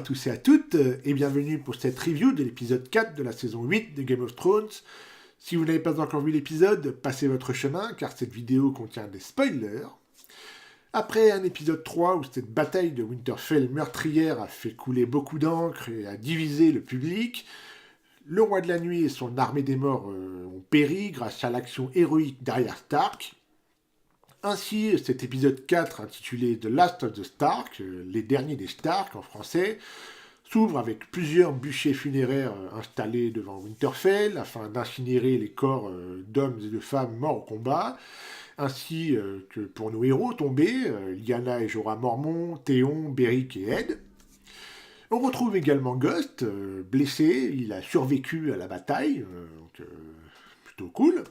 tous et à toutes, et bienvenue pour cette review de l'épisode 4 de la saison 8 de Game of Thrones. Si vous n'avez pas encore vu l'épisode, passez votre chemin, car cette vidéo contient des spoilers. Après un épisode 3 où cette bataille de Winterfell meurtrière a fait couler beaucoup d'encre et a divisé le public, le roi de la nuit et son armée des morts ont péri grâce à l'action héroïque d'Arya Stark. Ainsi, cet épisode 4, intitulé The Last of the Stark, les derniers des Stark en français, s'ouvre avec plusieurs bûchers funéraires installés devant Winterfell afin d'incinérer les corps d'hommes et de femmes morts au combat, ainsi que pour nos héros tombés, Lyanna et Jorah Mormont, Théon, Beric et Ed. On retrouve également Ghost, blessé, il a survécu à la bataille, donc plutôt cool.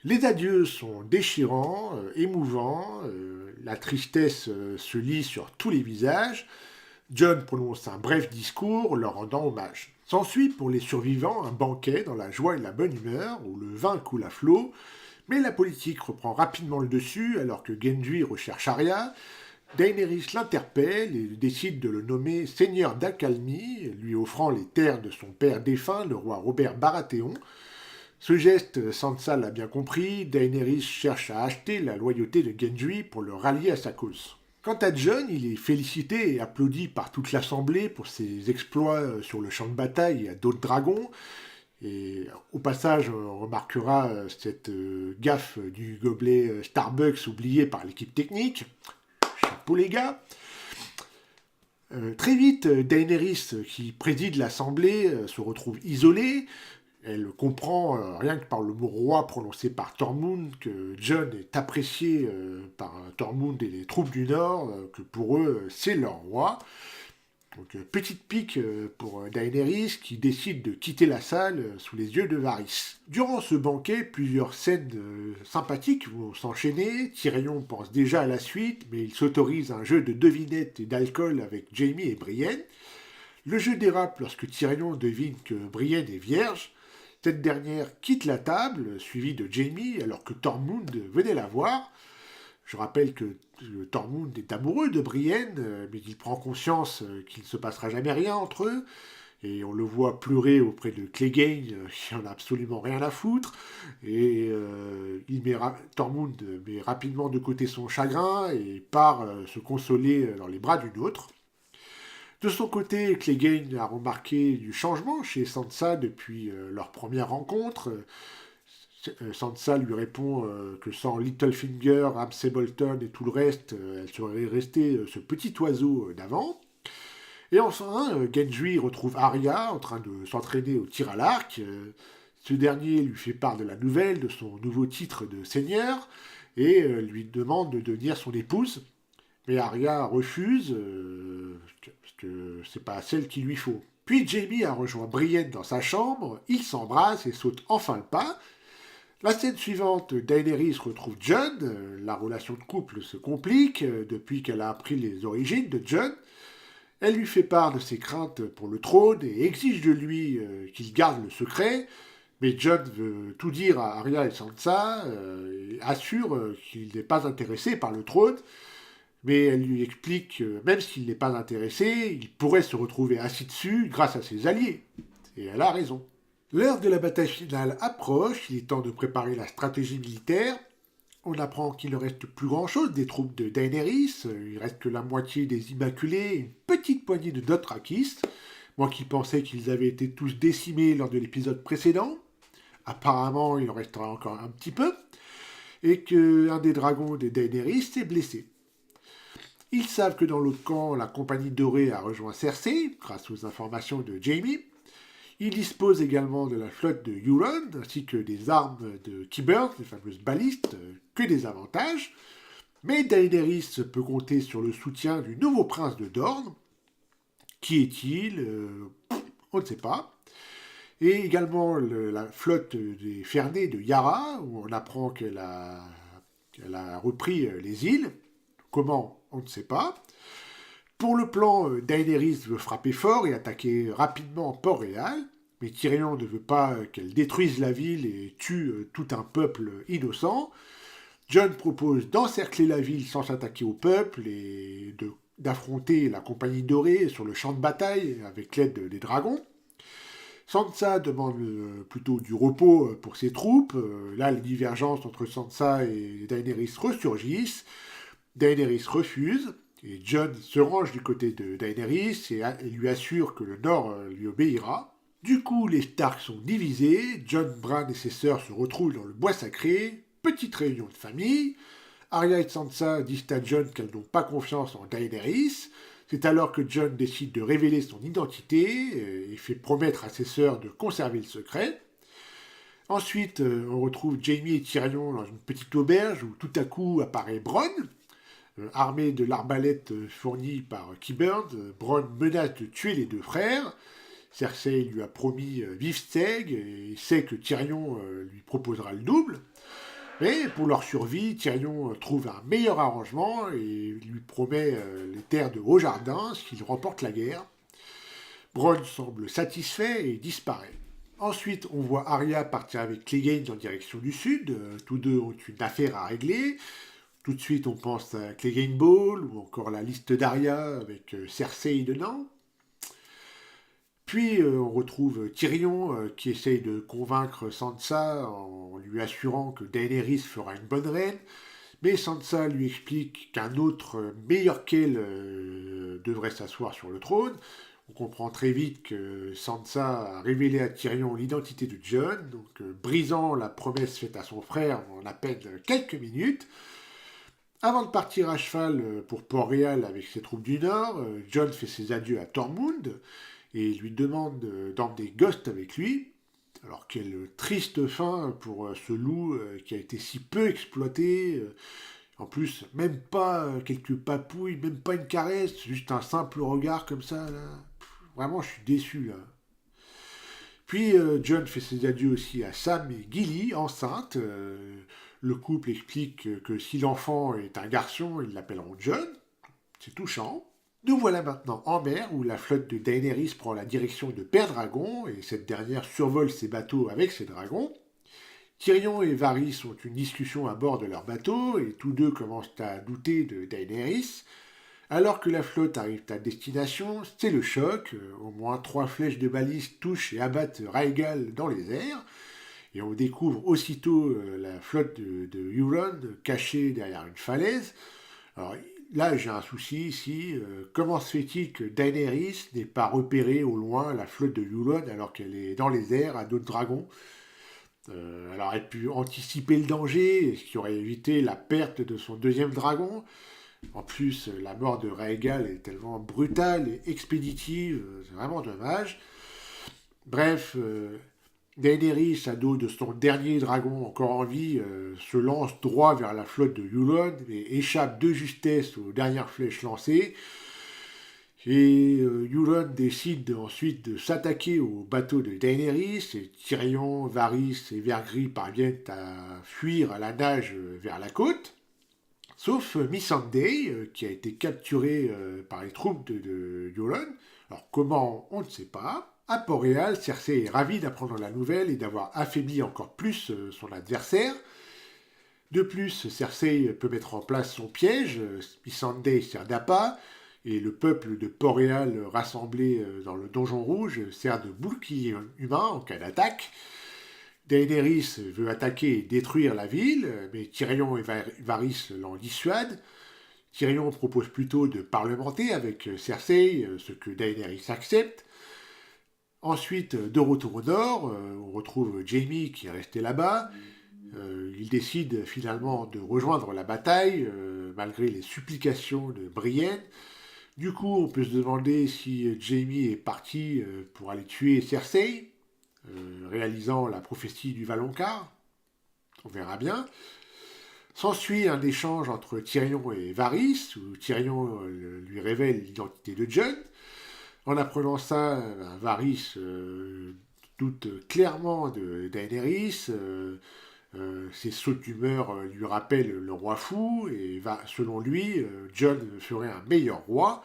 Les adieux sont déchirants, émouvants, la tristesse se lit sur tous les visages. Jon prononce un bref discours leur rendant hommage. S'ensuit pour les survivants un banquet dans la joie et la bonne humeur, où le vin coule à flot, mais la politique reprend rapidement le dessus alors que Gendry recherche Arya. Daenerys l'interpelle et décide de le nommer seigneur d'Accalmie, lui offrant les terres de son père défunt, le roi Robert Baratheon. Ce geste, Sansa l'a bien compris, Daenerys cherche à acheter la loyauté de Gendry pour le rallier à sa cause. Quant à Jon, il est félicité et applaudi par toute l'assemblée pour ses exploits sur le champ de bataille à d'autres dragons. Et au passage, on remarquera cette gaffe du gobelet Starbucks oublié par l'équipe technique. Chapeau les gars. Très vite, Daenerys, qui préside l'assemblée, se retrouve isolée. Elle comprend, rien que par le mot roi prononcé par Tormund, que Jon est apprécié par Tormund et les troupes du Nord, que pour eux, c'est leur roi. Donc, petite pique pour Daenerys, qui décide de quitter la salle sous les yeux de Varys. Durant ce banquet, plusieurs scènes sympathiques vont s'enchaîner. Tyrion pense déjà à la suite, mais il s'autorise un jeu de devinettes et d'alcool avec Jaime et Brienne. Le jeu dérape lorsque Tyrion devine que Brienne est vierge. Cette dernière quitte la table, suivie de Jaime, alors que Tormund venait la voir. Je rappelle que Tormund est amoureux de Brienne, mais qu'il prend conscience qu'il ne se passera jamais rien entre eux. Et on le voit pleurer auprès de Clegane, qui en a absolument rien à foutre. Et Tormund met rapidement de côté son chagrin et part se consoler dans les bras d'une autre. De son côté, Clegane a remarqué du changement chez Sansa depuis leur première rencontre. Sansa lui répond que sans Littlefinger, Ramsay Bolton et tout le reste, elle serait restée ce petit oiseau d'avant. Et enfin, Gendry retrouve Arya en train de s'entraîner au tir à l'arc. Ce dernier lui fait part de la nouvelle de son nouveau titre de seigneur et lui demande de devenir son épouse. Mais Arya refuse, parce que c'est pas celle qu'il lui faut. Puis Jaime a rejoint Brienne dans sa chambre, ils s'embrassent et sautent enfin le pas. La scène suivante, Daenerys retrouve Jon, la relation de couple se complique depuis qu'elle a appris les origines de Jon. Elle lui fait part de ses craintes pour le trône et exige de lui qu'il garde le secret, mais Jon veut tout dire à Arya et Sansa et assure qu'il n'est pas intéressé par le trône. Mais elle lui explique que même s'il n'est pas intéressé, il pourrait se retrouver assis dessus grâce à ses alliés. Et elle a raison. L'heure de la bataille finale approche, il est temps de préparer la stratégie militaire. On apprend qu'il ne reste plus grand-chose des troupes de Daenerys, il reste que la moitié des Immaculés et une petite poignée de Dothrakis. Moi qui pensais qu'ils avaient été tous décimés lors de l'épisode précédent. Apparemment, il en restera encore un petit peu. Et qu'un des dragons de Daenerys est blessé. Ils savent que dans l'autre camp, la compagnie dorée a rejoint Cersei, grâce aux informations de Jaime. Ils disposent également de la flotte de Euron, ainsi que des armes de Qyburn, les fameuses balistes, que des avantages. Mais Daenerys peut compter sur le soutien du nouveau prince de Dorne. Qui est-il On ne sait pas. Et également la flotte des Fernés de Yara, où on apprend qu'elle a repris les îles. Comment On ne sait pas. Pour le plan, Daenerys veut frapper fort et attaquer rapidement Port-Réal, mais Tyrion ne veut pas qu'elle détruise la ville et tue tout un peuple innocent. Jon propose d'encercler la ville sans s'attaquer au peuple et de d'affronter la Compagnie Dorée sur le champ de bataille avec l'aide des dragons. Sansa demande plutôt du repos pour ses troupes. Là, les divergences entre Sansa et Daenerys ressurgissent. Daenerys refuse, et Jon se range du côté de Daenerys et lui assure que le Nord lui obéira. Du coup, les Stark sont divisés, Jon, Bran et ses sœurs se retrouvent dans le bois sacré, petite réunion de famille. Arya et Sansa disent à Jon qu'elles n'ont pas confiance en Daenerys. C'est alors que Jon décide de révéler son identité et fait promettre à ses sœurs de conserver le secret. Ensuite, on retrouve Jaime et Tyrion dans une petite auberge où tout à coup apparaît Bronn. Armé de l'arbalète fournie par Qyburn, Bronn menace de tuer les deux frères. Cersei lui a promis beefsteak et sait que Tyrion lui proposera le double. Mais pour leur survie, Tyrion trouve un meilleur arrangement et lui promet les terres de Haut-Jardin s'il remporte la guerre. Bronn semble satisfait et disparaît. Ensuite, on voit Arya partir avec Clegane en direction du sud. Tous deux ont une affaire à régler. Tout de suite, on pense à Clegane Ball ou encore la liste d'Arya avec Cersei dedans. Puis on retrouve Tyrion qui essaye de convaincre Sansa en lui assurant que Daenerys fera une bonne reine, mais Sansa lui explique qu'un autre meilleur qu'elle devrait s'asseoir sur le trône. On comprend très vite que Sansa a révélé à Tyrion l'identité de Jon, donc brisant la promesse faite à son frère en à peine quelques minutes. Avant de partir à cheval pour Port-Réal avec ses troupes du Nord, Jon fait ses adieux à Tormund et lui demande d'emmener Ghost avec lui. Alors quelle triste fin pour ce loup qui a été si peu exploité. En plus, même pas quelques papouilles, même pas une caresse, juste un simple regard comme ça. Là. Vraiment, je suis déçu là. Puis Jon fait ses adieux aussi à Sam et Gilly, enceintes. Le couple explique que si l'enfant est un garçon, ils l'appelleront Jon. C'est touchant. Nous voilà maintenant en mer où la flotte de Daenerys prend la direction de Père-Dragon et cette dernière survole ses bateaux avec ses dragons. Tyrion et Varys ont une discussion à bord de leur bateau et tous deux commencent à douter de Daenerys. Alors que la flotte arrive à destination, c'est le choc. Au moins 3 flèches de balise touchent et abattent Rhaegal dans les airs. Et on découvre aussitôt la flotte de Euron cachée derrière une falaise. Alors là, j'ai un souci ici. Comment se fait-il que Daenerys n'ait pas repéré au loin la flotte de Euron alors qu'elle est dans les airs à d'autres dragons? Elle aurait pu anticiper le danger, ce qui aurait évité la perte de son deuxième dragon. En plus, la mort de Rhaegal est tellement brutale et expéditive, c'est vraiment dommage. Bref, Daenerys, à dos de son dernier dragon encore en vie, se lance droit vers la flotte de Euron et échappe de justesse aux dernières flèches lancées. Et Euron décide ensuite de s'attaquer au bateau de Daenerys et Tyrion, Varys et Vergris parviennent à fuir à la nage vers la côte. Sauf Missandei, qui a été capturé par les troupes de Euron. Alors comment, on ne sait pas. À Port-Réal, Cersei est ravie d'apprendre la nouvelle et d'avoir affaibli encore plus son adversaire. De plus, Cersei peut mettre en place son piège, Missandei sert d'appât, et le peuple de Port-Réal rassemblé dans le donjon rouge sert de bouclier humain en cas d'attaque. Daenerys veut attaquer et détruire la ville, mais Tyrion et Varys l'en dissuadent. Tyrion propose plutôt de parlementer avec Cersei, ce que Daenerys accepte. Ensuite, de retour au nord, on retrouve Jaime qui est resté là-bas. Il décide finalement de rejoindre la bataille, malgré les supplications de Brienne. Du coup, on peut se demander si Jaime est parti pour aller tuer Cersei, réalisant la prophétie du Valonqar. On verra bien. S'ensuit un échange entre Tyrion et Varys, où Tyrion lui révèle l'identité de Jon. En apprenant ça, Varys doute clairement de Daenerys. Ses sautes d'humeur lui rappellent le roi fou, et selon lui, Jon ferait un meilleur roi.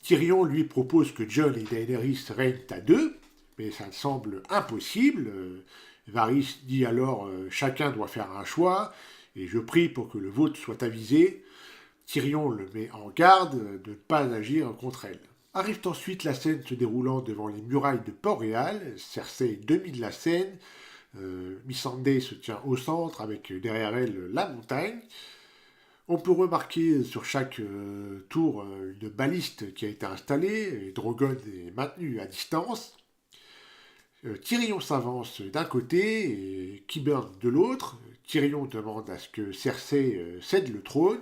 Tyrion lui propose que Jon et Daenerys règnent à deux, mais ça semble impossible. Varys dit alors chacun doit faire un choix, et je prie pour que le vôtre soit avisé. Tyrion le met en garde de ne pas agir contre elle. Arrive ensuite la scène se déroulant devant les murailles de Port-Réal. Cersei domine la scène. Missandei se tient au centre avec derrière elle la montagne. On peut remarquer sur chaque tour une baliste qui a été installée et Drogon est maintenu à distance. Tyrion s'avance d'un côté et Qyburn de l'autre. Tyrion demande à ce que Cersei cède le trône.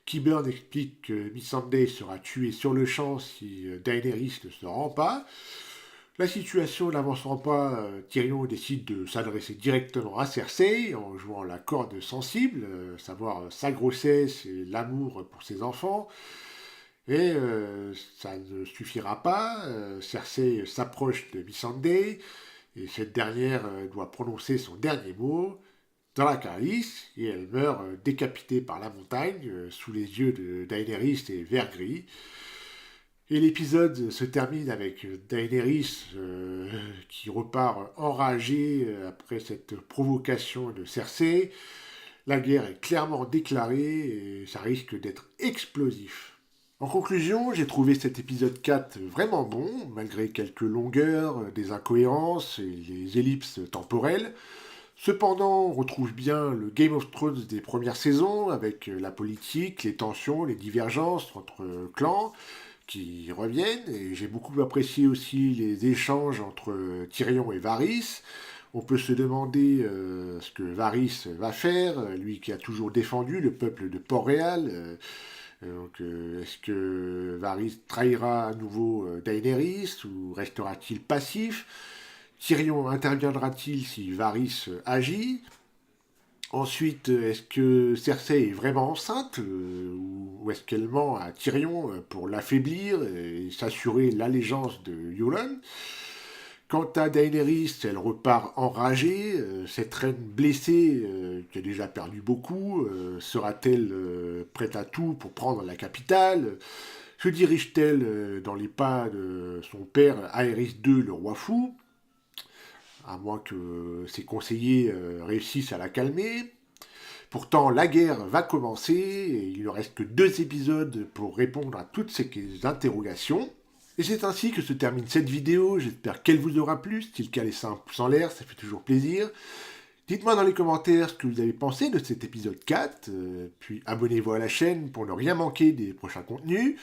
Qyburn explique que Missandei sera tué sur le champ si Daenerys ne se rend pas. La situation n'avançant pas, Tyrion décide de s'adresser directement à Cersei en jouant la corde sensible, savoir sa grossesse et l'amour pour ses enfants. Et ça ne suffira pas. Cersei s'approche de Missandei et cette dernière doit prononcer son dernier mot dans la calice et elle meurt décapitée par la montagne sous les yeux de Daenerys et Vergris. Et l'épisode se termine avec Daenerys qui repart enragée après cette provocation de Cersei. La guerre est clairement déclarée et ça risque d'être explosif. En conclusion, j'ai trouvé cet épisode 4 vraiment bon, malgré quelques longueurs, des incohérences et les ellipses temporelles. Cependant, on retrouve bien le Game of Thrones des premières saisons, avec la politique, les tensions, les divergences entre clans qui reviennent. Et j'ai beaucoup apprécié aussi les échanges entre Tyrion et Varys. On peut se demander ce que Varys va faire, lui qui a toujours défendu le peuple de Port-Réal. Est-ce que Varys trahira à nouveau Daenerys ou restera-t-il passif? Tyrion interviendra-t-il si Varys agit? Ensuite, est-ce que Cersei est vraiment enceinte ou est-ce qu'elle ment à Tyrion pour l'affaiblir et s'assurer l'allégeance de Euron? Quant à Daenerys, elle repart enragée. Cette reine blessée, qui a déjà perdu beaucoup, sera-t-elle prête à tout pour prendre la capitale? Se dirige-t-elle dans les pas de son père Aerys II, le roi fou? À moins que ses conseillers réussissent à la calmer. Pourtant, la guerre va commencer et il ne reste que 2 épisodes pour répondre à toutes ces interrogations. Et c'est ainsi que se termine cette vidéo. J'espère qu'elle vous aura plu. Si c'est le cas, laissez un pouce en l'air, ça fait toujours plaisir. Dites-moi dans les commentaires ce que vous avez pensé de cet épisode 4. Puis abonnez-vous à la chaîne pour ne rien manquer des prochains contenus.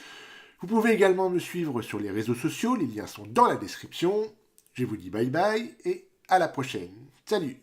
Vous pouvez également me suivre sur les réseaux sociaux. Les liens sont dans la description. Je vous dis bye bye et à la prochaine. Salut!